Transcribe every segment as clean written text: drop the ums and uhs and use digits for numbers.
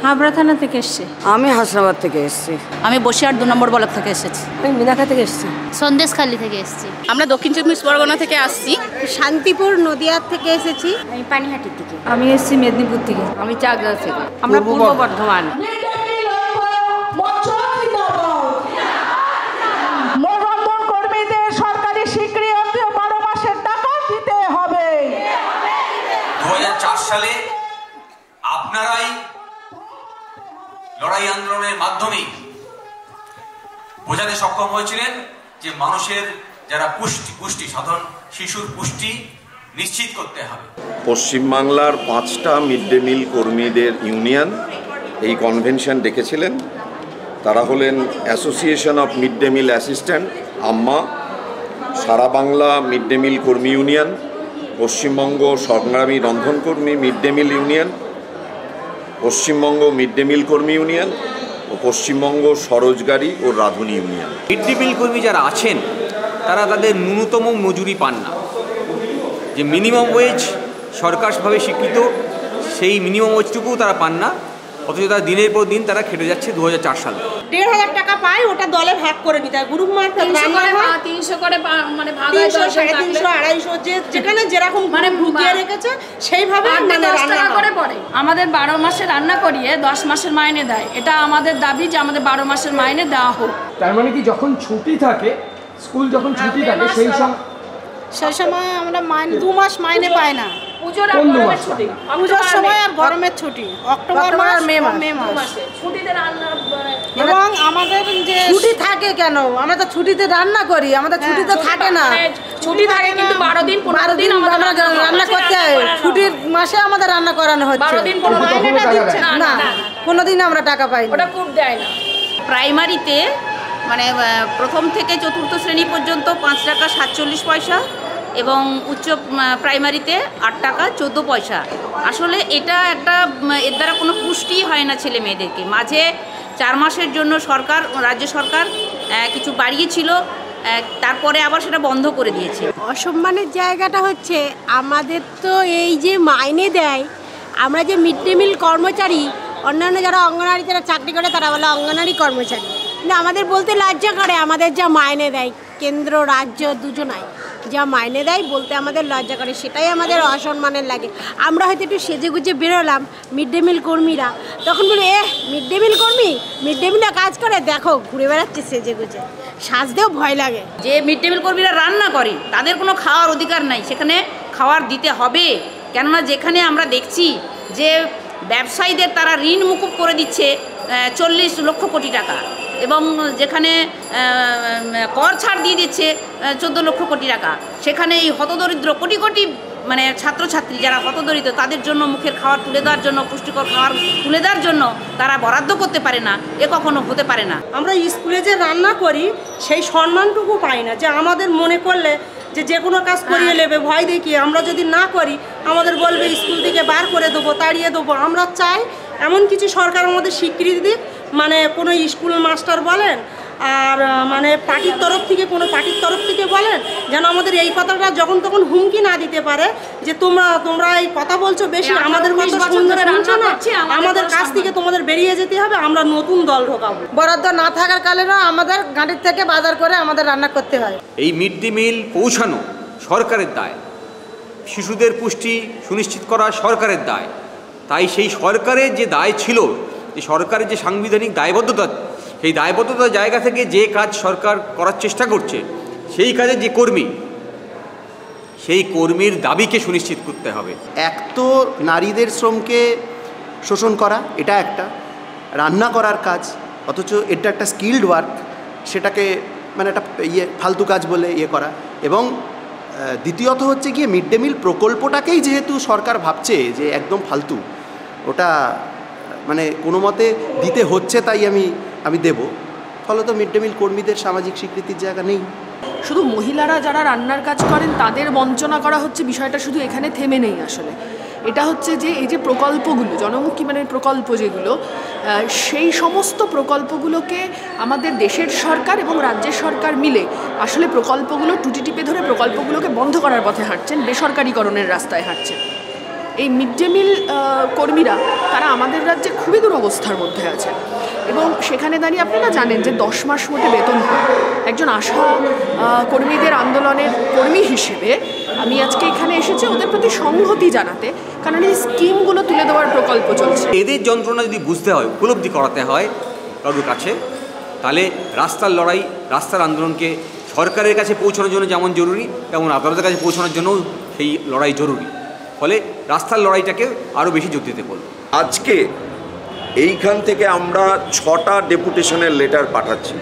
হাবড়া থানা থেকে এসেছি। আমি হাসনাবাদ থেকে এসেছি। আমি বসিরহাট 2 নম্বর ব্লক থেকে এসেছি। আমি মিনাখা থেকে এসেছি। সন্দেশখালী থেকে এসেছি। আমরা দক্ষিণ চব্বিশ পরগনা থেকে আসছি। শান্তিপুর নদিয়ার থেকে এসেছি। আমি পানিহাটি থেকে। আমি এসেছি মেদিনীপুর থেকে। আমি চাকদা থেকে। আমরা পূর্ব বর্ধমান। সরকারি স্বীকৃতি 12 মাসের টাকা দিতে হবে। 2004 সালে আপনারাই লড়াই আন্দোলনের মাধ্যমে বোঝাতে সক্ষম হয়েছিলেন যে মানুষের যারা পুষ্টি সাধন শিশুর পুষ্টি নিশ্চিত করতে হবে। পশ্চিমবাংলার 5টা মিড ডে মিল কর্মীদের ইউনিয়ন এই কনভেনশন ডেকেছিলেন। তারা হলেন association of midday meal assistant আম্মা, সারা বাংলা মিড ডে মিল কর্মী ইউনিয়ন, পশ্চিমবঙ্গ সংগ্রামী রন্ধনকর্মী midday meal union, Paschimbanga midday meal কর্মী ইউনিয়ন ও পশ্চিমবঙ্গ স্বরোজগারী ও রাঁধুনি ইউনিয়ন। মিড ডে মিল কর্মী যারা আছেন তারা তাদের ন্যূনতম মজুরি পান না। যে মিনিমাম ওয়েজ সরকারভাবে স্বীকৃত সেই মিনিমাম ওয়েজটুকুও তারা পান না, অথচ তারা দিনের পর দিন তারা খেটে যাচ্ছে। 2004 সালে 1,500 টাকা পায়, ওটা দলে ভাগ করে নিতে হয়। গ্রুপ মারফত 300 করে মানে ভাগ হয়, 300, 250 যেখানে যেরকম মানে ঢুকিয়ে রেখেছে সেইভাবে মানে 10 টাকা করে পড়ে। আমাদের 12 মাসে রান্না করিয়ে 10 মাসের মাইনে দেয়। এটা আমাদের দাবি যে আমাদের 12 মাসের মাইনে দেওয়া হোক। তার মানে কি যখন ছুটি থাকে, স্কুল যখন ছুটি থাকে সেই সময় আমরা 2 মাস মাইনে পাই না। পুজোর আর গরমের ছুটি, পুজোর সময় আর গরমের ছুটি, অক্টোবর আর মে মাসে ছুটিতে রান্না। এবং আমাদের যে ছুটি থাকে কেন, আমরা তো ছুটিতে রান্না করি, আমাদের ছুটি তো থাকে না। ছুটি থাকে কিন্তু 12 দিন 15 দিন আমরা রান্না করতে হয়। ছুটির মাসে আমাদের রান্না করানো হচ্ছে। 12 দিন 15 দিন দিচ্ছে না, কোনোদিন আমরা টাকা পাই না। ওটা খুব দেয় না। প্রাইমারিতে মানে প্রথম থেকে চতুর্থ শ্রেণী পর্যন্ত 5 টাকা 47 পয়সা এবং উচ্চ প্রাইমারিতে 8 টাকা 14 পয়সা। আসলে এটা একটা এর দ্বারা কোনো পুষ্টি হয় না ছেলে মেয়েদেরকে। মাঝে 4 মাসের জন্য রাজ্য সরকার কিছু বাড়িয়েছিল, তারপরে আবার সেটা বন্ধ করে দিয়েছে। অসম্মানের জায়গাটা হচ্ছে আমাদের তো এই যে মাইনে দেয়, আমরা যে মিড ডে মিল কর্মচারী, অন্যান্য যারা অঙ্গনওয়াড়িতে চাকরি করে তারা বলে অঙ্গনওয়াড়ি কর্মচারী, কিন্তু আমাদের বলতে লজ্জা করে। আমাদের যা মাইনে দেয় কেন্দ্র রাজ্য দুজনাই যা মাইনে দেয় বলতে আমাদের লজ্জা করে, সেটাই আমাদের অসম্মানের লাগে। আমরা হয়তো একটু সেজে গুজে বেরোলাম মিড ডে মিল কর্মীরা, তখন বলি মিড ডে মিল কর্মী, মিড ডে মিলে কাজ করে, দেখো ঘুরে বেড়াচ্ছে সেজে গুজে, সাজতেও ভয় লাগে। যে মিড ডে মিল কর্মীরা রান্না করে তাদের কোনো খাওয়ার অধিকার নাই, সেখানে খাওয়ার দিতে হবে। কেননা যেখানে আমরা দেখছি যে ব্যবসায়ীদের তারা ঋণ মুকুব করে দিচ্ছে 40 লক্ষ কোটি টাকা, এবং যেখানে কর ছাড় দিয়ে দিচ্ছে 14 লক্ষ কোটি টাকা, সেখানে এই হতদরিদ্র কোটি কোটি মানে ছাত্রছাত্রী যারা হতদরিদ্র তাদের জন্য মুখের খাবার তুলে দেওয়ার জন্য, পুষ্টিকর খাবার তুলে দেওয়ার জন্য তারা বরাদ্দ করতে পারে না। এ কখনো হতে পারে না। আমরা স্কুলে যে রান্না করি সেই সম্মানটুকু পাই না, যে আমাদের মনে করলে যে কোনো কাজ করিয়ে নেবে, ভয় দেখিয়ে আমরা যদি না করি আমাদের বলবে স্কুল থেকে বার করে দেবো, তাড়িয়ে দেবো। আমরা চাই এমন কিছু সরকার আমাদের স্বীকৃতি দিক, মানে কোনো স্কুল মাস্টার বলেন আর মানে পার্টির তরফ থেকে বলেন, যেন আমাদের এই কথাটা যখন তখন হুমকি না দিতে পারে যে তোমরা এই কথা বলছো বেশি, আমাদের কথা শুনতে শুনছো না, আমাদের কাছ থেকে তোমাদের বেরিয়ে যেতে হবে, আমরা নতুন দল ঢোকাবো। বরাদ্দ না থাকার কারণে আমাদের গাড়ির থেকে বাজার করে আমাদের রান্না করতে হয়। এই মিড ডে মিল পৌঁছানো সরকারের দায়, শিশুদের পুষ্টি সুনিশ্চিত করা সরকারের দায়। তাই সেই সরকারের যে দায় ছিল, যে সরকারের যে সাংবিধানিক দায়বদ্ধতা, সেই দায়বদ্ধতার জায়গা থেকে যে কাজ সরকার করার চেষ্টা করছে, সেই কাজে যে কর্মী, সেই কর্মীর দাবিকে সুনিশ্চিত করতে হবে। এক তো নারীদের শ্রমকে শোষণ করা, এটা একটা রান্না করার কাজ, অথচ এটা একটা স্কিল্ড ওয়ার্ক, সেটাকে মানে একটা ফালতু কাজ বলে করা। এবং দ্বিতীয়ত হচ্ছে গিয়ে মিড ডে মিল প্রকল্পটাকেই যেহেতু সরকার ভাবছে যে একদম ফালতু, ওটা মানে কোনো মতে দিতে হচ্ছে, তাই আমি দেব, ফলত মিড ডে মিল কর্মীদের সামাজিক স্বীকৃতির জায়গা নেই। শুধু মহিলারা যারা রান্নার কাজ করেন তাদের বঞ্চনা করা হচ্ছে, বিষয়টা শুধু এখানে থেমে নেই। আসলে এটা হচ্ছে যে এই যে প্রকল্পগুলো, জনমুখী মানে প্রকল্প যেগুলো, সেই সমস্ত প্রকল্পগুলোকে আমাদের দেশের সরকার এবং রাজ্যের সরকার মিলে আসলে প্রকল্পগুলো টুটি টিপে ধরে প্রকল্পগুলোকে বন্ধ করার পথে হাঁটছেন, বেসরকারিকরণের রাস্তায় হাঁটছেন। এই মিড ডে মিল কর্মীরা তারা আমাদের রাজ্যে খুবই দুরবস্থার মধ্যে আছে এবং সেখানে দাঁড়িয়ে আপনারা জানেন যে 10 মাস মধ্যে বেতন পায়। একজন আশা কর্মীদের আন্দোলনের কর্মী হিসেবে আমি আজকে এখানে এসেছি ওদের প্রতি সংহতি জানাতে, কারণ এই স্কিমগুলো তুলে দেওয়ার প্রকল্প চলছে। এদের যন্ত্রণা যদি বুঝতে হয়, উপলব্ধি করাতে হয় কারোর কাছে, তাহলে রাস্তার লড়াই, রাস্তার আন্দোলনকে সরকারের কাছে পৌঁছানোর জন্য যেমন জরুরি, তেমন আদালতের কাছে পৌঁছানোর জন্যও সেই লড়াই জরুরি। ফলে রাস্তার লড়াইটাকে আরও বেশি যোগ দিতে বলব। আজকে এইখান থেকে আমরা 6টা ডেপুটেশনের লেটার পাঠাচ্ছি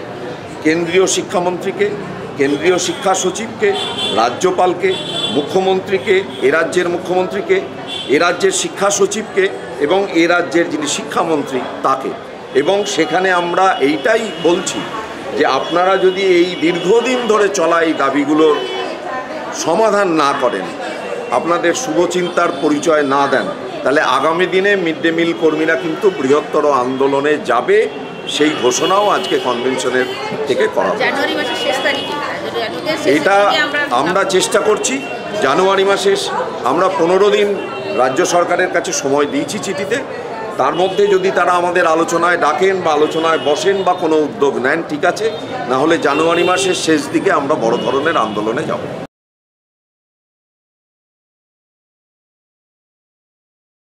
কেন্দ্রীয় শিক্ষামন্ত্রীকে, কেন্দ্রীয় শিক্ষা সচিবকে, রাজ্যপালকে, মুখ্যমন্ত্রীকে, এ রাজ্যের মুখ্যমন্ত্রীকে, এ রাজ্যের শিক্ষা সচিবকে এবং এ রাজ্যের যিনি শিক্ষামন্ত্রী তাকে। এবং সেখানে আমরা এইটাই বলছি যে আপনারা যদি এই দীর্ঘদিন ধরে চলা এই দাবিগুলোর সমাধান না করেন, আপনাদের শুভচিন্তার পরিচয় না দেন, তাহলে আগামী দিনে মিড ডে মিল কর্মীরা কিন্তু বৃহত্তর আন্দোলনে যাবে। সেই ঘোষণাও আজকে কনভেনশনের থেকে করা হবে। জানুয়ারি মাসের শেষ তারিখে এটা আমরা চেষ্টা করছি জানুয়ারি মাসে। আমরা 15 দিন রাজ্য সরকারের কাছে সময় দিয়েছি চিঠিতে। তার মধ্যে যদি তারা আমাদের আলোচনায় ডাকেন বা আলোচনায় বসেন বা কোনো উদ্যোগ নেন ঠিক আছে, না হলে জানুয়ারি মাসের শেষ দিকে আমরা বড় ধরনের আন্দোলনে যাব।